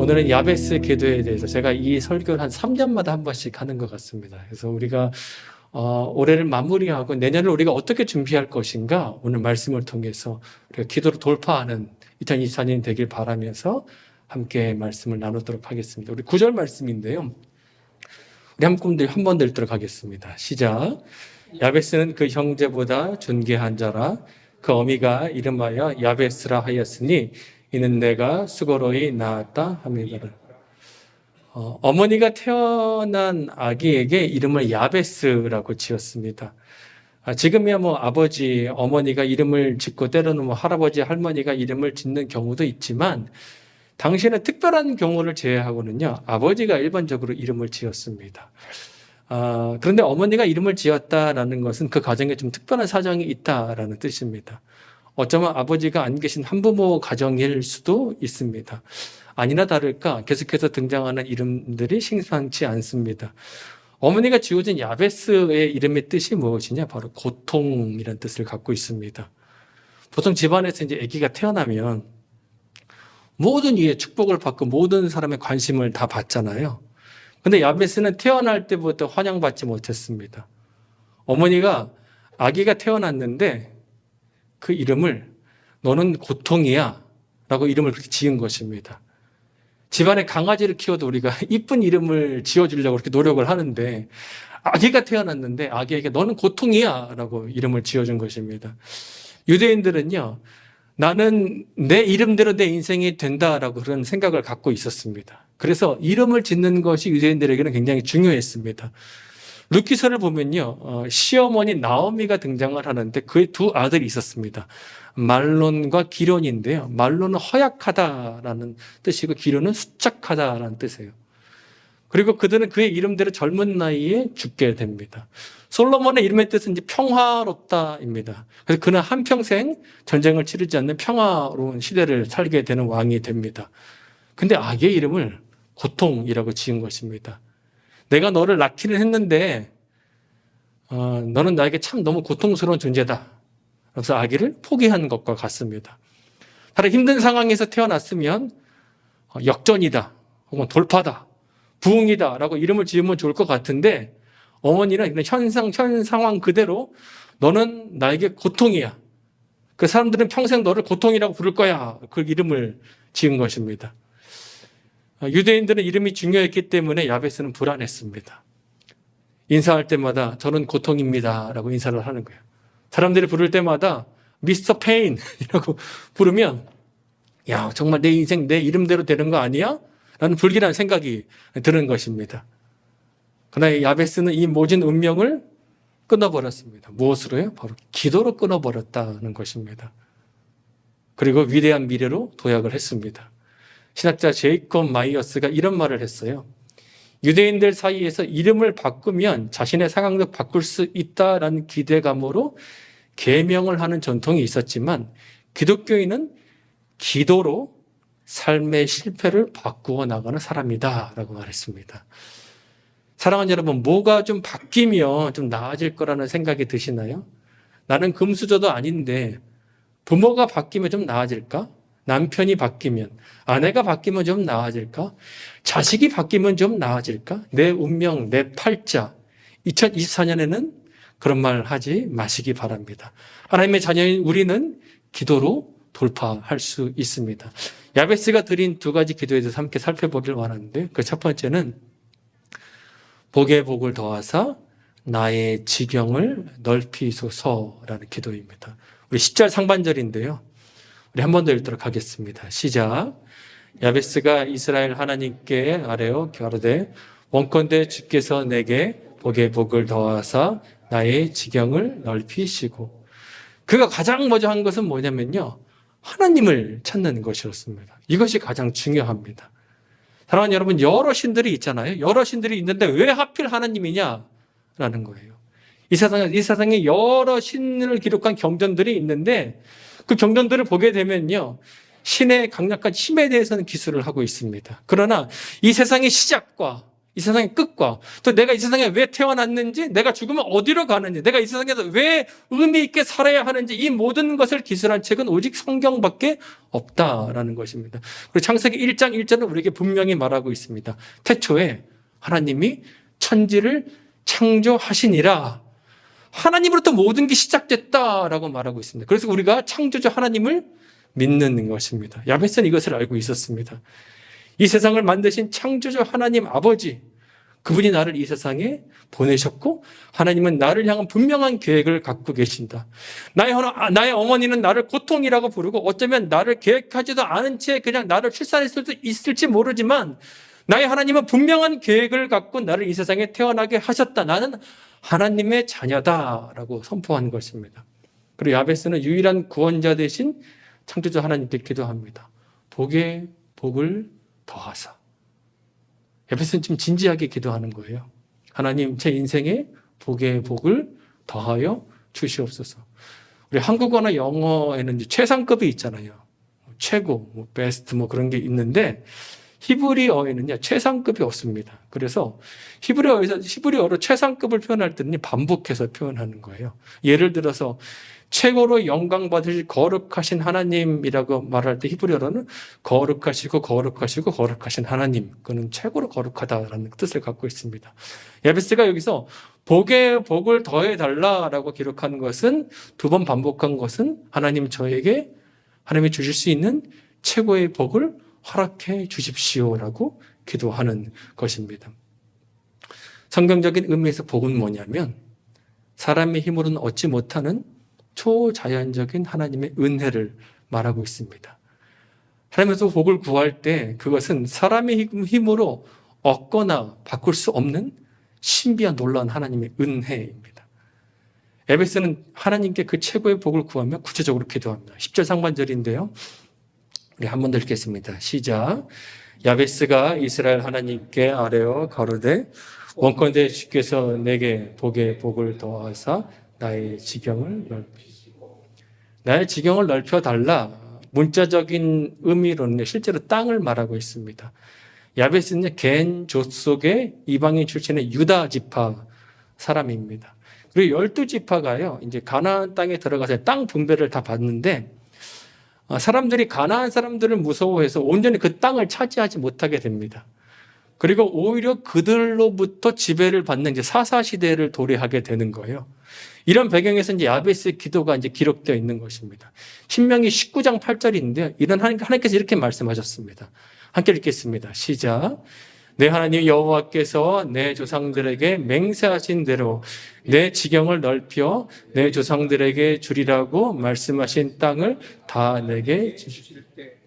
오늘은 야베스 기도에 대해서 제가 이 설교를 한 3년마다 한 번씩 하는 것 같습니다. 그래서 우리가 올해를 마무리하고 내년을 우리가 어떻게 준비할 것인가 오늘 말씀을 통해서 우리가 기도로 돌파하는 2024년이 되길 바라면서 함께 말씀을 나누도록 하겠습니다. 우리 9절 말씀인데요. 우리 한 번 더 읽도록 하겠습니다. 시작. 야베스는 그 형제보다 존귀한 자라. 그 어미가 이름하여 야베스라 하였으니 이는 내가 수고로이 낳았다 함이더라. 어머니가 태어난 아기에게 이름을 야베스라고 지었습니다. 지금이야 아버지, 어머니가 이름을 짓고 때로는 할아버지, 할머니가 이름을 짓는 경우도 있지만 당시에는 특별한 경우를 제외하고는요, 아버지가 일반적으로 이름을 지었습니다. 그런데 어머니가 이름을 지었다라는 것은 그 가정에 좀 특별한 사정이 있다라는 뜻입니다. 어쩌면 아버지가 안 계신 한부모 가정일 수도 있습니다. 아니나 다를까 계속해서 등장하는 이름들이 심상치 않습니다. 어머니가 지어준 야베스의 이름의 뜻이 무엇이냐? 바로 고통이라는 뜻을 갖고 있습니다. 보통 집안에서 이제 아기가 태어나면 모든 이의 축복을 받고 모든 사람의 관심을 다 받잖아요. 근데 야베스는 태어날 때부터 환영받지 못했습니다. 어머니가 아기가 태어났는데 그 이름을 너는 고통이야 라고 이름을 그렇게 지은 것입니다. 집안에 강아지를 키워도 우리가 이쁜 이름을 지어주려고 그렇게 노력을 하는데 아기가 태어났는데 아기에게 너는 고통이야 라고 이름을 지어준 것입니다. 유대인들은요, 나는 내 이름대로 내 인생이 된다라고 그런 생각을 갖고 있었습니다. 그래서 이름을 짓는 것이 유대인들에게는 굉장히 중요했습니다. 룻기서를 보면요, 시어머니 나오미가 등장을 하는데 그의 두 아들이 있었습니다. 말론과 기론인데요. 말론은 허약하다라는 뜻이고 기론은 수착하다라는 뜻이에요. 그리고 그들은 그의 이름대로 젊은 나이에 죽게 됩니다. 솔로몬의 이름의 뜻은 이제 평화롭다입니다. 그래서 그는 한평생 전쟁을 치르지 않는 평화로운 시대를 살게 되는 왕이 됩니다. 근데 아기의 이름을 고통이라고 지은 것입니다. 내가 너를 낳기는 했는데 너는 나에게 참 너무 고통스러운 존재다. 그래서 아기를 포기한 것과 같습니다. 다른 힘든 상황에서 태어났으면 역전이다, 혹은 돌파다, 부흥이다 라고 이름을 지으면 좋을 것 같은데 어머니는 현 상황 그대로 너는 나에게 고통이야. 그 사람들은 평생 너를 고통이라고 부를 거야. 그 이름을 지은 것입니다. 유대인들은 이름이 중요했기 때문에 야베스는 불안했습니다. 인사할 때마다 저는 고통입니다 라고 인사를 하는 거예요. 사람들이 부를 때마다 미스터 페인이라고 부르면 야, 정말 내 인생 내 이름대로 되는 거 아니야? 라는 불길한 생각이 드는 것입니다. 그러나 야베스는 이 모진 운명을 끊어버렸습니다. 무엇으로요? 바로 기도로 끊어버렸다는 것입니다. 그리고 위대한 미래로 도약을 했습니다. 신학자 제이콥 마이어스가 이런 말을 했어요. 유대인들 사이에서 이름을 바꾸면 자신의 상황도 바꿀 수 있다라는 기대감으로 계명을 하는 전통이 있었지만 기독교인은 기도로 삶의 실패를 바꾸어 나가는 사람이다 라고 말했습니다. 사랑하는 여러분, 뭐가 좀 바뀌면 좀 나아질 거라는 생각이 드시나요? 나는 금수저도 아닌데 부모가 바뀌면 좀 나아질까? 남편이 바뀌면, 아내가 바뀌면 좀 나아질까? 자식이 바뀌면 좀 나아질까? 내 운명, 내 팔자. 2024년에는 그런 말 하지 마시기 바랍니다. 하나님의 자녀인 우리는 기도로 돌파할 수 있습니다. 야베스가 드린 두 가지 기도에 대해서 함께 살펴보길 원하는데 그 첫 번째는 복에 복을 더하사 나의 지경을 넓히소서라는 기도입니다. 우리 10절 상반절인데요. 우리 한 번 더 읽도록 하겠습니다. 시작. 야베스가 이스라엘 하나님께 아뢰어 가로되 원컨대 주께서 내게 복에 복을 더하사 나의 지경을 넓히시고. 그가 가장 먼저 한 것은 뭐냐면요, 하나님을 찾는 것이었습니다. 이것이 가장 중요합니다. 사랑하는 여러분, 여러 신들이 있잖아요. 여러 신들이 있는데 왜 하필 하나님이냐라는 거예요. 이 세상에 여러 신을 기록한 경전들이 있는데 그 경전들을 보게 되면요, 신의 강력한 힘에 대해서는 기술을 하고 있습니다. 그러나 이 세상의 시작과 이 세상의 끝과 또 내가 이 세상에 왜 태어났는지, 내가 죽으면 어디로 가는지, 내가 이 세상에서 왜 의미 있게 살아야 하는지, 이 모든 것을 기술한 책은 오직 성경밖에 없다라는 것입니다. 그리고 창세기 1장 1절은 우리에게 분명히 말하고 있습니다. 태초에 하나님이 천지를 창조하시니라. 하나님으로부터 모든 게 시작됐다라고 말하고 있습니다. 그래서 우리가 창조주 하나님을 믿는 것입니다. 야베스는 이것을 알고 있었습니다. 이 세상을 만드신 창조주 하나님 아버지, 그분이 나를 이 세상에 보내셨고 하나님은 나를 향한 분명한 계획을 갖고 계신다. 나의 어머니는 나를 고통이라고 부르고 어쩌면 나를 계획하지도 않은 채 그냥 나를 출산했을 수도 있을지 모르지만 나의 하나님은 분명한 계획을 갖고 나를 이 세상에 태어나게 하셨다. 나는 하나님의 자녀다라고 선포한 것입니다. 그리고 야베스는 유일한 구원자 되신 창조주 하나님께 기도합니다. 복에 복을 더하사. 야베스는 지금 진지하게 기도하는 거예요. 하나님, 제 인생에 복에 복을 더하여 주시옵소서. 우리 한국어나 영어에는 최상급이 있잖아요. 최고, 베스트 그런 게 있는데 히브리어에는요 최상급이 없습니다. 그래서 히브리어로 최상급을 표현할 때는 반복해서 표현하는 거예요. 예를 들어서 최고로 영광 받으실 거룩하신 하나님이라고 말할 때 히브리어로는 거룩하시고 거룩하시고 거룩하신 하나님, 그는 최고로 거룩하다라는 뜻을 갖고 있습니다. 야베스가 여기서 복에 복을 더해 달라라고 기록한 것은, 두 번 반복한 것은 하나님이 주실 수 있는 최고의 복을 허락해 주십시오라고 기도하는 것입니다. 성경적인 의미에서 복은 뭐냐면 사람의 힘으로는 얻지 못하는 초자연적인 하나님의 은혜를 말하고 있습니다. 하나님에서 복을 구할 때 그것은 사람의 힘으로 얻거나 바꿀 수 없는 신비한 놀라운 하나님의 은혜입니다. 에베스는 하나님께 그 최고의 복을 구하며 구체적으로 기도합니다. 10절 상반절인데요. 우리 한 번 더 읽겠습니다. 시작. 야베스가 이스라엘 하나님께 아뢰어 가로되 원컨대 주께서 내게 복에 복을 더하사 나의 지경을 넓히시고. 나의 지경을 넓혀달라. 문자적인 의미로는 실제로 땅을 말하고 있습니다. 야베스는 겐 족속의 이방인 출신의 유다 지파 사람입니다. 그리고 12지파가요 이제 가나안 땅에 들어가서 땅 분배를 다 받는데 사람들이 가나안 사람들을 무서워해서 온전히 그 땅을 차지하지 못하게 됩니다. 그리고 오히려 그들로부터 지배를 받는 이제 사사 시대를 도래하게 되는 거예요. 이런 배경에서 이제 야베스의 기도가 이제 기록되어 있는 것입니다. 신명기 19장 8절인데요. 이런 하나님께서 이렇게 말씀하셨습니다. 함께 읽겠습니다. 시작. 내 하나님 여호와께서 내 조상들에게 맹세하신 대로 내 지경을 넓혀 내 조상들에게 주리라고 말씀하신 땅을 다 내게 주실 때.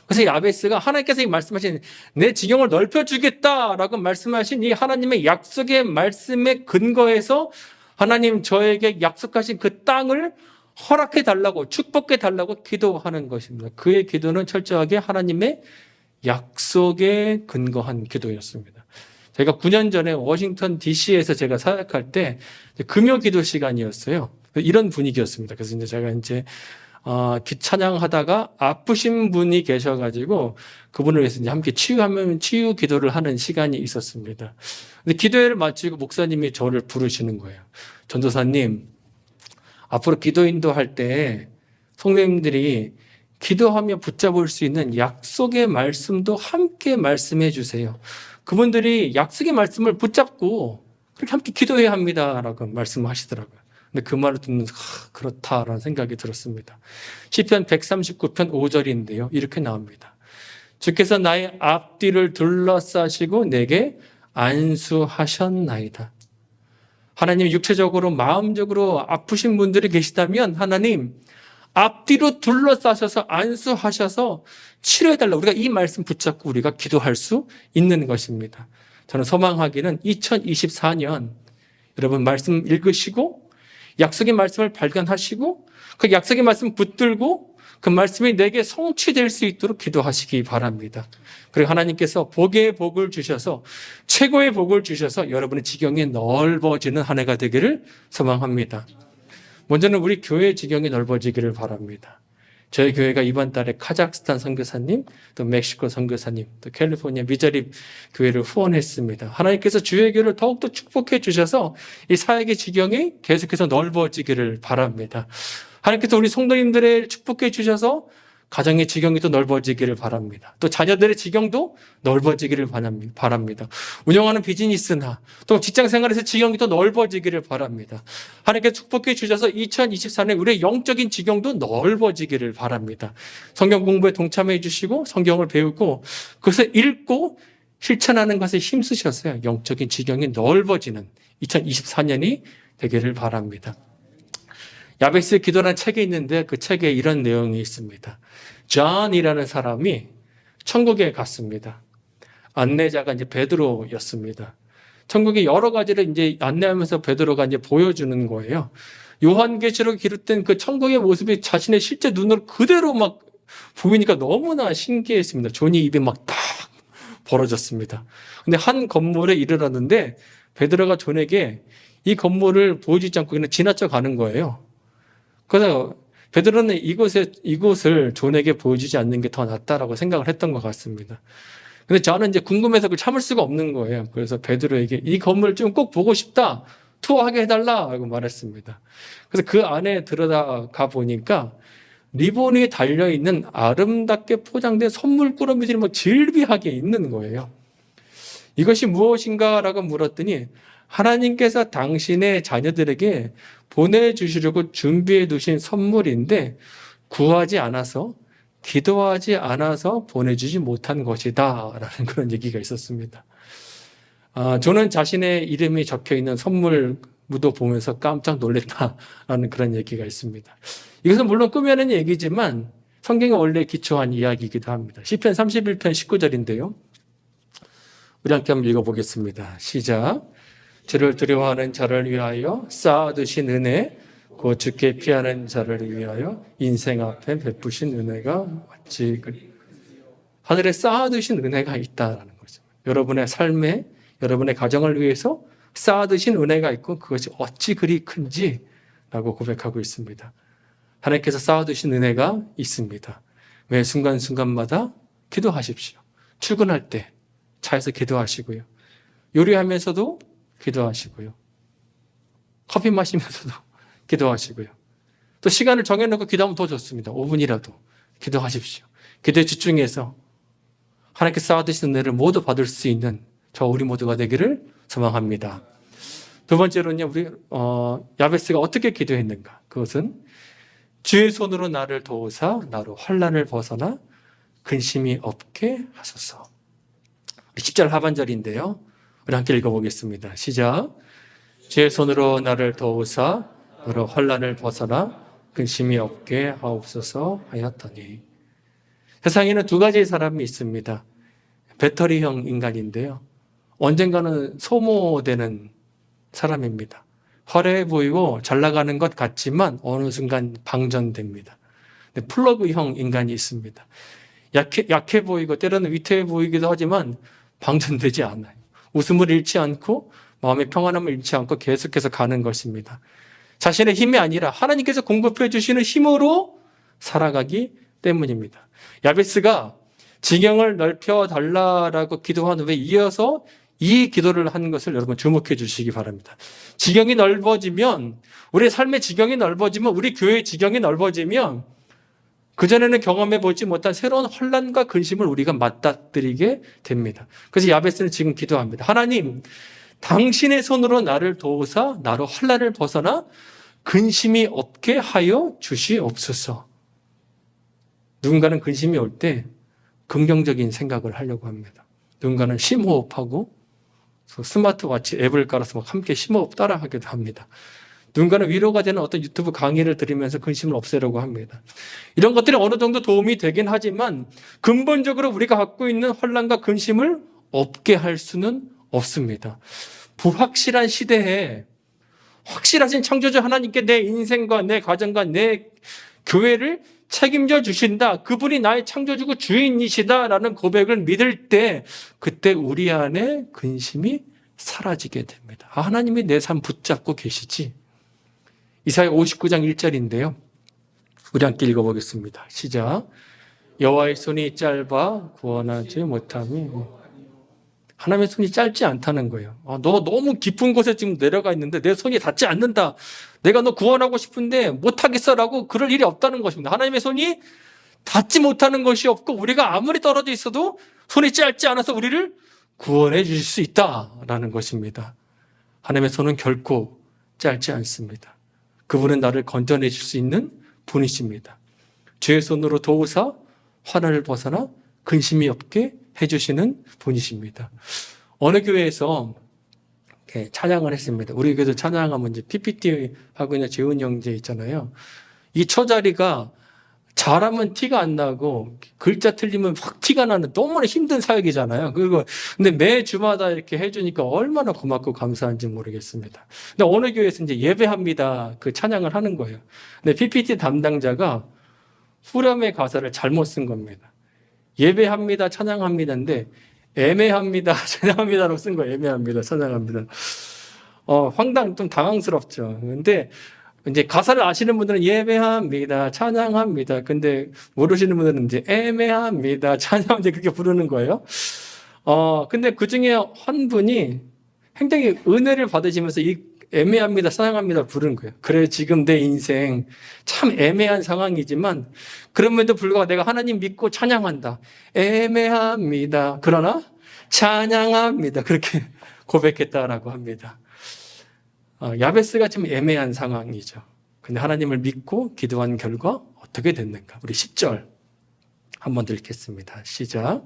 그래서 야베스가 하나님께서 말씀하신 내 지경을 넓혀주겠다라고 말씀하신 이 하나님의 약속의 말씀에 근거해서 하나님 저에게 약속하신 그 땅을 허락해달라고 축복해달라고 기도하는 것입니다. 그의 기도는 철저하게 하나님의 약속에 근거한 기도였습니다. 제가 9년 전에 워싱턴 DC에서 제가 사역할 때 금요 기도 시간이었어요. 이런 분위기였습니다. 그래서 이제 제가 찬양하다가 아프신 분이 계셔가지고 그분을 위해서 이제 함께 치유 기도를 하는 시간이 있었습니다. 근데 기도회를 마치고 목사님이 저를 부르시는 거예요. 전도사님, 앞으로 기도 인도할 때 성도님들이 기도하며 붙잡을 수 있는 약속의 말씀도 함께 말씀해 주세요. 그분들이 약속의 말씀을 붙잡고 그렇게 함께 기도해야 합니다라고 말씀하시더라고요. 근데 그 말을 듣는 그렇다라는 생각이 들었습니다. 시편 139편 5절인데요. 이렇게 나옵니다. 주께서 나의 앞뒤를 둘러싸시고 내게 안수하셨나이다. 하나님 육체적으로 마음적으로 아프신 분들이 계시다면 하나님 앞뒤로 둘러싸셔서 안수하셔서 치료해달라. 우리가 이 말씀 붙잡고 우리가 기도할 수 있는 것입니다. 저는 소망하기는 2024년 여러분 말씀 읽으시고 약속의 말씀을 발견하시고 그 약속의 말씀 붙들고 그 말씀이 내게 성취될 수 있도록 기도하시기 바랍니다. 그리고 하나님께서 복의 복을 주셔서 최고의 복을 주셔서 여러분의 지경이 넓어지는 한 해가 되기를 소망합니다. 먼저는 우리 교회 지경이 넓어지기를 바랍니다. 저희 교회가 이번 달에 카자흐스탄 선교사님, 또 멕시코 선교사님, 또 캘리포니아 미자립 교회를 후원했습니다. 하나님께서 주의 교회를 더욱더 축복해 주셔서 이 사역의 지경이 계속해서 넓어지기를 바랍니다. 하나님께서 우리 성도님들의 축복해 주셔서 가정의 지경이 또 넓어지기를 바랍니다. 또 자녀들의 지경도 넓어지기를 바랍니다. 운영하는 비즈니스나 또 직장생활에서 지경이 또 넓어지기를 바랍니다. 하나님께서 축복해 주셔서 2024년 우리의 영적인 지경도 넓어지기를 바랍니다. 성경 공부에 동참해 주시고 성경을 배우고 그것을 읽고 실천하는 것에 힘쓰셔서요. 영적인 지경이 넓어지는 2024년이 되기를 바랍니다. 야베스의 기도라는 책이 있는데 그 책에 이런 내용이 있습니다. 존이라는 사람이 천국에 갔습니다. 안내자가 이제 베드로였습니다. 천국의 여러 가지를 이제 안내하면서 베드로가 이제 보여주는 거예요. 요한계시록에 기록된 그 천국의 모습이 자신의 실제 눈으로 그대로 막 보이니까 너무나 신기했습니다. 존이 입이 막 딱 벌어졌습니다. 근데 한 건물에 이르렀는데 베드로가 존에게 이 건물을 보여주지 않고 그냥 지나쳐 가는 거예요. 그래서 베드로는 이곳을 존에게 보여주지 않는 게 더 낫다라고 생각을 했던 것 같습니다. 근데 저는 이제 궁금해서 그걸 참을 수가 없는 거예요. 그래서 베드로에게 이 건물 좀 꼭 보고 싶다. 투어하게 해달라고 말했습니다. 그래서 그 안에 들어가 보니까 리본이 달려있는 아름답게 포장된 선물 꾸러미들이 뭐 질비하게 있는 거예요. 이것이 무엇인가라고 물었더니 하나님께서 당신의 자녀들에게 보내주시려고 준비해 두신 선물인데 구하지 않아서 기도하지 않아서 보내주지 못한 것이다 라는 그런 얘기가 있었습니다. 저는 자신의 이름이 적혀있는 선물무도 보면서 깜짝 놀랐다라는 그런 얘기가 있습니다. 이것은 물론 꾸며낸 얘기지만 성경에 원래 기초한 이야기이기도 합니다. 시편 31편 19절인데요. 우리 함께 한번 읽어보겠습니다. 시작. 주를 두려워하는 자를 위하여 쌓아두신 은혜, 곧 주께 피하는 자를 위하여 인생 앞에 베푸신 은혜가 어찌 그리 하늘에 쌓아두신 은혜가 있다라는 거죠. 여러분의 삶에, 여러분의 가정을 위해서 쌓아두신 은혜가 있고 그것이 어찌 그리 큰지라고 고백하고 있습니다. 하나님께서 쌓아두신 은혜가 있습니다. 매 순간순간마다 기도하십시오. 출근할 때 차에서 기도하시고요. 요리하면서도 기도하시고요. 커피 마시면서도 기도하시고요. 또 시간을 정해놓고 기도하면 더 좋습니다. 5분이라도 기도하십시오. 기도에 집중해서 하나님께 쌓아두신 은혜를 모두 받을 수 있는 우리 모두가 되기를 소망합니다. 두 번째로는요, 우리 야베스가 어떻게 기도했는가? 그것은 주의 손으로 나를 도우사 나로 환난을 벗어나 근심이 없게 하소서. 10절 하반절인데요. 우리 함께 읽어보겠습니다. 시작. 주의 손으로 나를 도우사 나로 환난을 벗어나 근심이 없게 하옵소서 하였더니. 세상에는 두 가지의 사람이 있습니다. 배터리형 인간인데요. 언젠가는 소모되는 사람입니다. 화려해 보이고 잘 나가는 것 같지만 어느 순간 방전됩니다. 플러그형 인간이 있습니다. 약해 보이고 때로는 위태해 보이기도 하지만 방전되지 않아요. 웃음을 잃지 않고 마음의 평안함을 잃지 않고 계속해서 가는 것입니다. 자신의 힘이 아니라 하나님께서 공급해 주시는 힘으로 살아가기 때문입니다. 야베스가 지경을 넓혀달라라고 기도한 후에 이어서 이 기도를 한 것을 여러분 주목해 주시기 바랍니다. 지경이 넓어지면, 우리의 삶의 지경이 넓어지면, 우리 교회의 지경이 넓어지면 그전에는 경험해 보지 못한 새로운 혼란과 근심을 우리가 맞닥뜨리게 됩니다. 그래서 야베스는 지금 기도합니다. 하나님, 당신의 손으로 나를 도우사 나로 혼란을 벗어나 근심이 없게 하여 주시옵소서. 누군가는 근심이 올 때 긍정적인 생각을 하려고 합니다. 누군가는 심호흡하고 스마트워치 앱을 깔아서 막 함께 심호흡 따라하기도 합니다. 누군가는 위로가 되는 어떤 유튜브 강의를 들으면서 근심을 없애려고 합니다. 이런 것들이 어느 정도 도움이 되긴 하지만 근본적으로 우리가 갖고 있는 혼란과 근심을 없게 할 수는 없습니다. 불확실한 시대에 확실하신 창조주 하나님께 내 인생과 내 가정과 내 교회를 책임져 주신다. 그분이 나의 창조주고 주인이시다라는 고백을 믿을 때 그때 우리 안에 근심이 사라지게 됩니다. 하나님이 내 삶 붙잡고 계시지. 이사야 59장 1절인데요. 우리 함께 읽어보겠습니다. 시작. 여호와의 손이 짧아 구원하지 못함이. 하나님의 손이 짧지 않다는 거예요. 너 너무 깊은 곳에 지금 내려가 있는데 내 손이 닿지 않는다. 내가 너 구원하고 싶은데 못하겠어라고 그럴 일이 없다는 것입니다. 하나님의 손이 닿지 못하는 것이 없고 우리가 아무리 떨어져 있어도 손이 짧지 않아서 우리를 구원해 주실 수 있다라는 것입니다. 하나님의 손은 결코 짧지 않습니다. 그분은 나를 건져내 줄 수 있는 분이십니다. 주의 손으로 도우사 화를 벗어나 근심이 없게 해주시는 분이십니다. 어느 교회에서 이렇게 찬양을 했습니다. 우리 교회도 찬양하면 이제 PPT 하고 있는 재훈 형제 있잖아요. 이 처자리가 잘하면 티가 안 나고 글자 틀리면 확 티가 나는 너무나 힘든 사역이잖아요. 근데 매 주마다 이렇게 해주니까 얼마나 고맙고 감사한지 모르겠습니다. 근데 어느 교회에서 이제 예배합니다 그 찬양을 하는 거예요. 근데 PPT 담당자가 후렴의 가사를 잘못 쓴 겁니다. 예배합니다, 찬양합니다인데 애매합니다, 찬양합니다라고 쓴 거예요. 애매합니다, 찬양합니다. 황당 좀 당황스럽죠. 근데 이제 가사를 아시는 분들은 예배합니다, 찬양합니다. 근데 모르시는 분들은 이제 애매합니다, 찬양합니다 그렇게 부르는 거예요. 근데 그 중에 한 분이 굉장히 은혜를 받으시면서 이 애매합니다, 찬양합니다 부르는 거예요. 그래, 지금 내 인생 참 애매한 상황이지만 그럼에도 불구하고 내가 하나님 믿고 찬양한다. 애매합니다. 그러나 찬양합니다. 그렇게 고백했다라고 합니다. 야베스가 좀 애매한 상황이죠. 근데 하나님을 믿고 기도한 결과 어떻게 됐는가? 우리 10절 한번 더 읽겠습니다. 시작.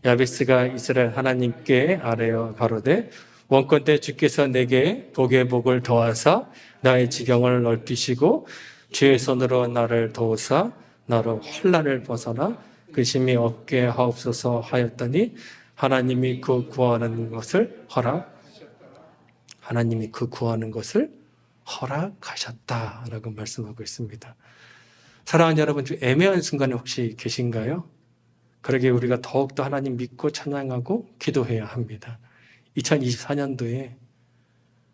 야베스가 이스라엘 하나님께 아뢰어 가로되 원컨대 주께서 내게 복의 복을 더하사 나의 지경을 넓히시고 주의 손으로 나를 도우사 나로 환난을 벗어나 근심이 없게 하옵소서 하였더니 하나님이 그 구하는 것을 허락하셨다라고 말씀하고 있습니다. 사랑하는 여러분, 좀 애매한 순간에 혹시 계신가요? 그러게 우리가 더욱더 하나님 믿고 찬양하고 기도해야 합니다. 2024년도에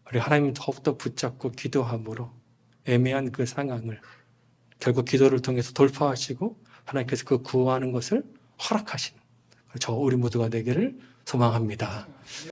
우리 하나님 더욱더 붙잡고 기도함으로 애매한 그 상황을 결국 기도를 통해서 돌파하시고 하나님께서 그 구하는 것을 허락하시는 우리 모두가 되기를 소망합니다.